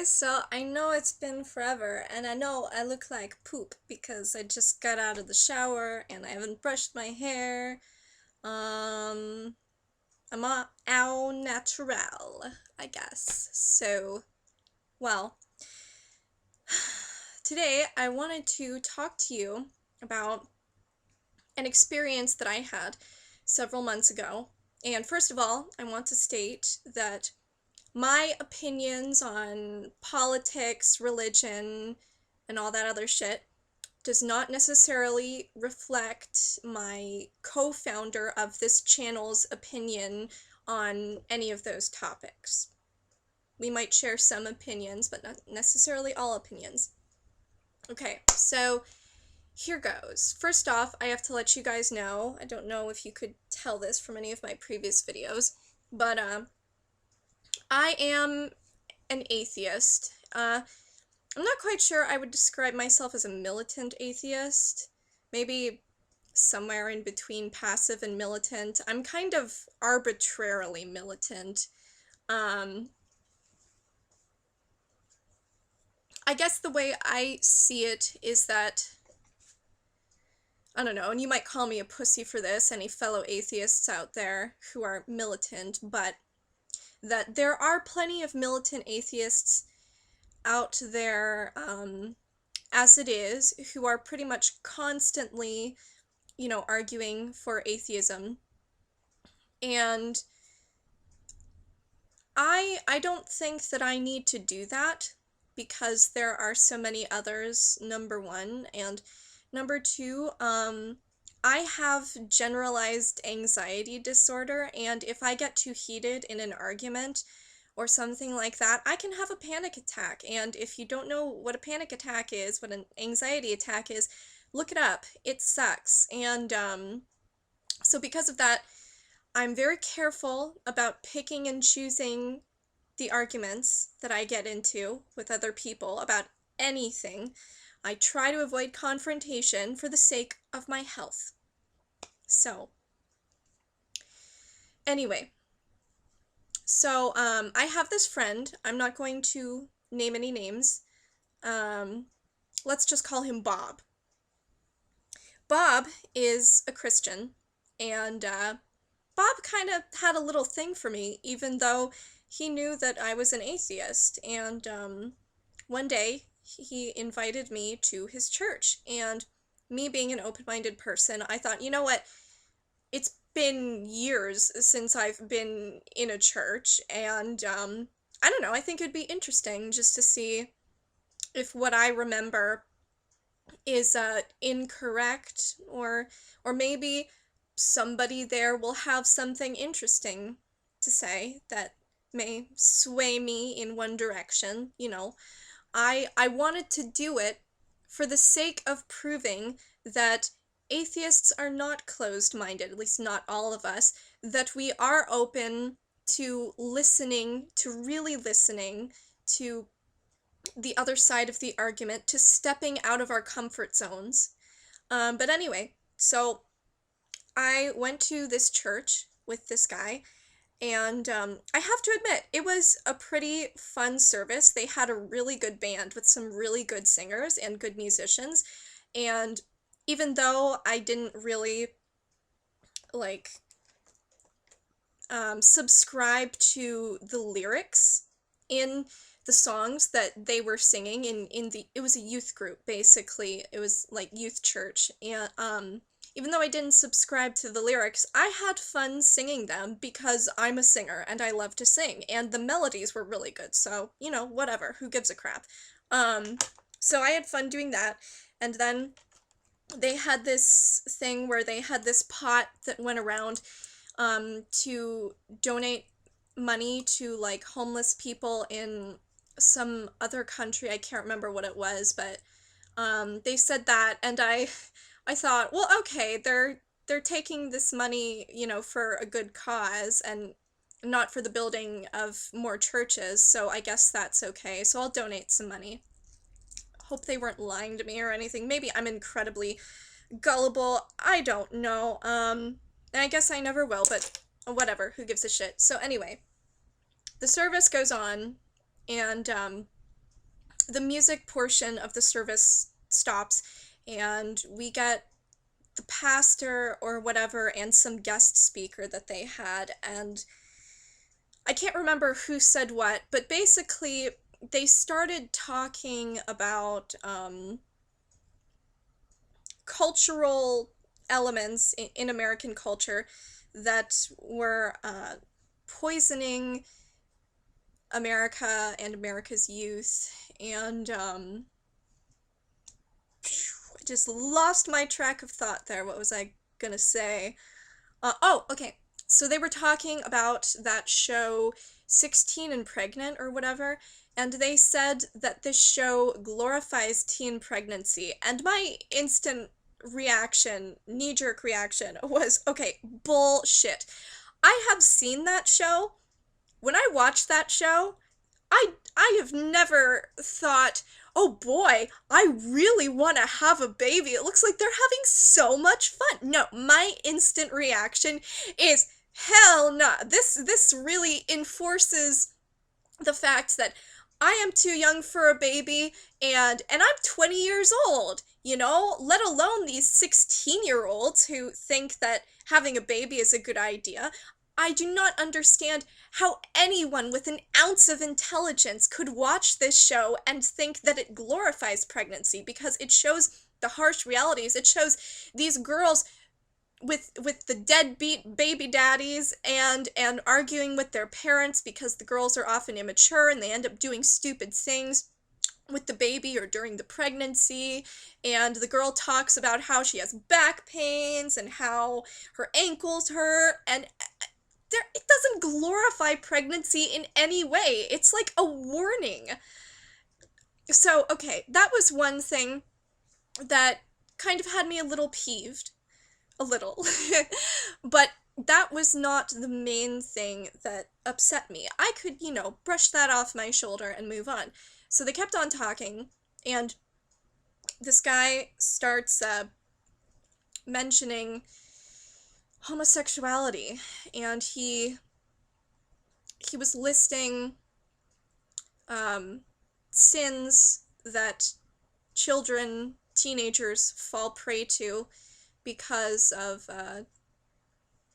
So I know it's been forever, and I know I look like poop because I just got out of the shower and I haven't brushed my hair. Um, I'm a au natural, I guess. So, well, today I wanted to talk to you about an experience that I had several months ago. And first of all, I want to state that my opinions on politics, religion, and all that other shit does not necessarily reflect my co-founder of this channel's opinion on any of those topics. We might share some opinions, but not necessarily all opinions. Okay, so here goes. First off, I have to let you guys know, I don't know if you could tell this from any of my previous videos, but I am an atheist. I'm not quite sure I would describe myself as a militant atheist. Maybe somewhere in between passive and militant. I'm kind of arbitrarily militant. Um, I guess the way I see it is that, I don't know, and you might call me a pussy for this, any fellow atheists out there who are militant, but that there are plenty of militant atheists out there, as it is, who are pretty much constantly, arguing for atheism. And I don't think that I need to do that because there are so many others, number one. And number two, I have generalized anxiety disorder, and if I get too heated in an argument or something like that, I can have a panic attack. And if you don't know what a panic attack is, what an anxiety attack is, look it up. It sucks. And so because of that, I'm very careful about picking and choosing the arguments that I get into with other people about anything. I try to avoid confrontation for the sake of my health. So, anyway, I have this friend. I'm not going to name any names. Let's just call him Bob. Bob is a Christian, and Bob kind of had a little thing for me, even though he knew that I was an atheist. And one day he invited me to his church, and me being an open-minded person, I thought, you know what? It's been years since I've been in a church, and I don't know, I think it'd be interesting just to see if what I remember is incorrect, or maybe somebody there will have something interesting to say that may sway me in one direction. I wanted to do it for the sake of proving that atheists are not closed-minded, at least not all of us, that we are open to listening, to really listening to the other side of the argument, to stepping out of our comfort zones. But anyway, so I went to this church with this guy, and I have to admit, it was a pretty fun service. They had a really good band with some really good singers and good musicians, and even though I didn't really, like, subscribe to the lyrics in the songs that they were singing it was a youth group, basically. It was like youth church, and even though I didn't subscribe to the lyrics, I had fun singing them because I'm a singer and I love to sing, and the melodies were really good, so, whatever, who gives a crap. So I had fun doing that, and then they had this thing where they had this pot that went around to donate money to, like, homeless people in some other country. I can't remember what it was, but they said that, and I thought, well, okay, they're taking this money, for a good cause and not for the building of more churches, so I guess that's okay. So I'll donate some money. Hope they weren't lying to me or anything. Maybe I'm incredibly gullible. I don't know. And I guess I never will, but whatever. Who gives a shit? So anyway, the service goes on, and the music portion of the service stops, and we get the pastor or whatever and some guest speaker that they had, and I can't remember who said what, but basically they started talking about cultural elements in American culture that were poisoning America and America's youth, and I just lost my track of thought there. What was I gonna say? Oh, okay. So they were talking about that show 16 and Pregnant or whatever, and they said that this show glorifies teen pregnancy. And my instant reaction, knee-jerk reaction, was, okay, bullshit. I have seen that show. When I watched that show, I have never thought, oh boy, I really want to have a baby. It looks like they're having so much fun. No, my instant reaction is, hell no. This really enforces the fact that I am too young for a baby, and I'm 20 years old, you know, let alone these 16-year-olds who think that having a baby is a good idea. I do not understand how anyone with an ounce of intelligence could watch this show and think that it glorifies pregnancy, because it shows the harsh realities. It shows these girls with the deadbeat baby daddies and arguing with their parents because the girls are often immature and they end up doing stupid things with the baby or during the pregnancy, and the girl talks about how she has back pains and how her ankles hurt, and it doesn't glorify pregnancy in any way. It's like a warning. So, okay, that was one thing that kind of had me a little peeved. A little. But that was not the main thing that upset me. I could, brush that off my shoulder and move on. So they kept on talking, and this guy starts mentioning homosexuality, and he was listing sins that teenagers fall prey to because of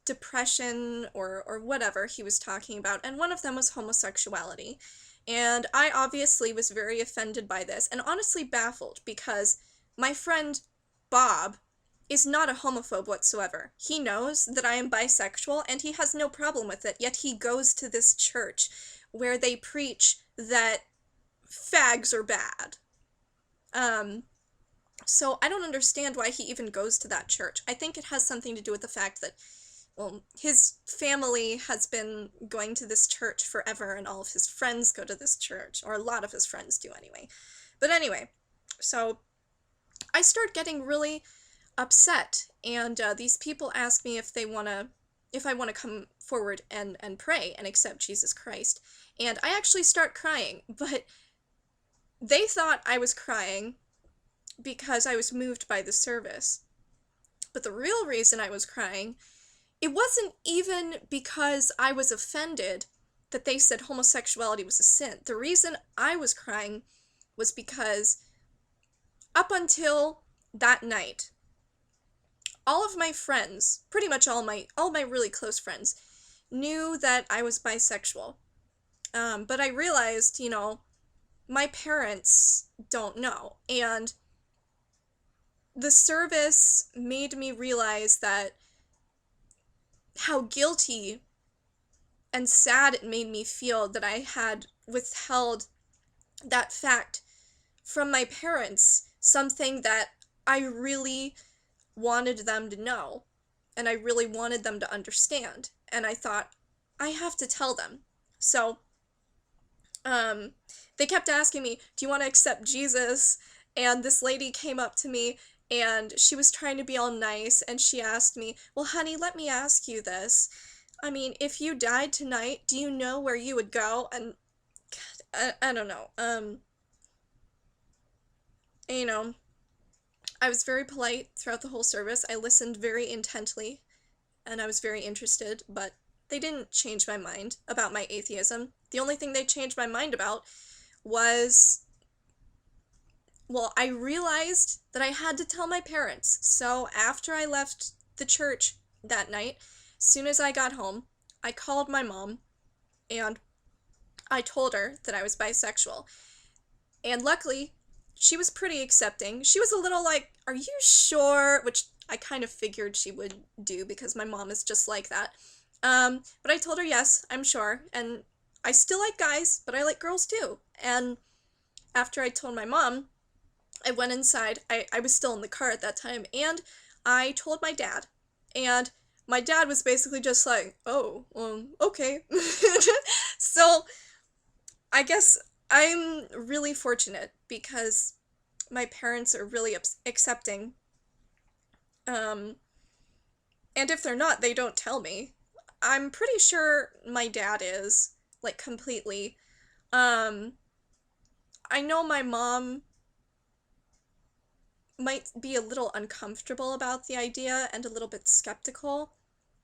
depression or whatever he was talking about, and one of them was homosexuality. And I obviously was very offended by this, and honestly baffled, because my friend Bob is not a homophobe whatsoever. He knows that I am bisexual, and he has no problem with it, yet he goes to this church where they preach that fags are bad. So I don't understand why he even goes to that church. I think it has something to do with the fact that, well, his family has been going to this church forever, and all of his friends go to this church, or a lot of his friends do anyway. But anyway, so I start getting really upset, and these people ask me if I want to come forward and pray and accept Jesus Christ. And I actually start crying, but they thought I was crying because I was moved by the service. But the real reason I was crying, it wasn't even because I was offended that they said homosexuality was a sin. The reason I was crying was because up until that night, all of my friends, pretty much all my really close friends, knew that I was bisexual. But I realized, my parents don't know. And the service made me realize that how guilty and sad it made me feel that I had withheld that fact from my parents, something that I really wanted them to know, and I really wanted them to understand. And I thought, I have to tell them. So, they kept asking me, do you want to accept Jesus? And this lady came up to me, and she was trying to be all nice, and she asked me, well, honey, let me ask you this. I mean, if you died tonight, do you know where you would go? And, God, I don't know. I was very polite throughout the whole service. I listened very intently, and I was very interested, but they didn't change my mind about my atheism. The only thing they changed my mind about was well, I realized that I had to tell my parents. So after I left the church that night, as soon as I got home, I called my mom and I told her that I was bisexual. And luckily, she was pretty accepting. She was a little like, "Are you sure?" Which I kind of figured she would do because my mom is just like that. But I told her, "Yes, I'm sure." And I still like guys, but I like girls too. And after I told my mom, I went inside. I was still in the car at that time, and I told my dad. And my dad was basically just like, "Oh, okay." So I guess I'm really fortunate because my parents are really accepting. Um, and if they're not, they don't tell me. I'm pretty sure my dad is, like, completely. Um, I know my mom might be a little uncomfortable about the idea and a little bit skeptical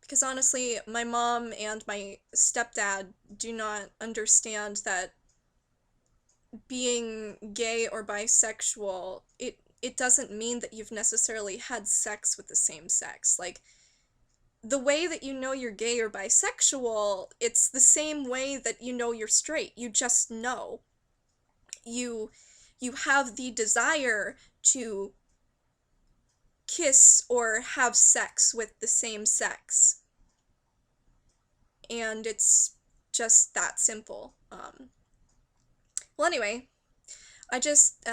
because honestly, my mom and my stepdad do not understand that being gay or bisexual, it doesn't mean that you've necessarily had sex with the same sex. Like, the way that you know you're gay or bisexual, it's the same way that you know you're straight. You just know. You you have the desire to kiss or have sex with the same sex. And it's just that simple. Well, anyway, I just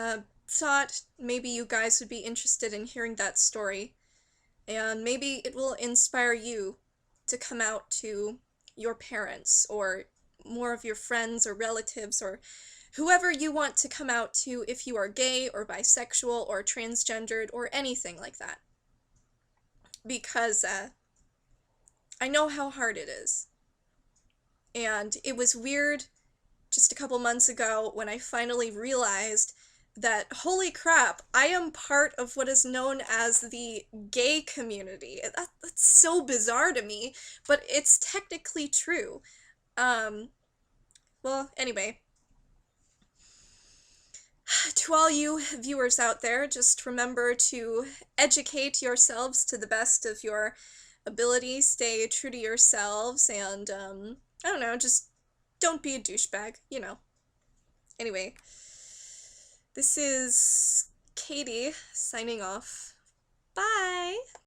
thought maybe you guys would be interested in hearing that story, and maybe it will inspire you to come out to your parents or more of your friends or relatives or whoever you want to come out to if you are gay or bisexual or transgendered or anything like that. Because I know how hard it is. And it was weird just a couple months ago when I finally realized that, holy crap, I am part of what is known as the gay community. That's so bizarre to me, but it's technically true. Um, well, anyway, to all you viewers out there, just remember to educate yourselves to the best of your ability, stay true to yourselves, and, I don't know, just don't be a douchebag, you know. Anyway, this is Katie signing off. Bye!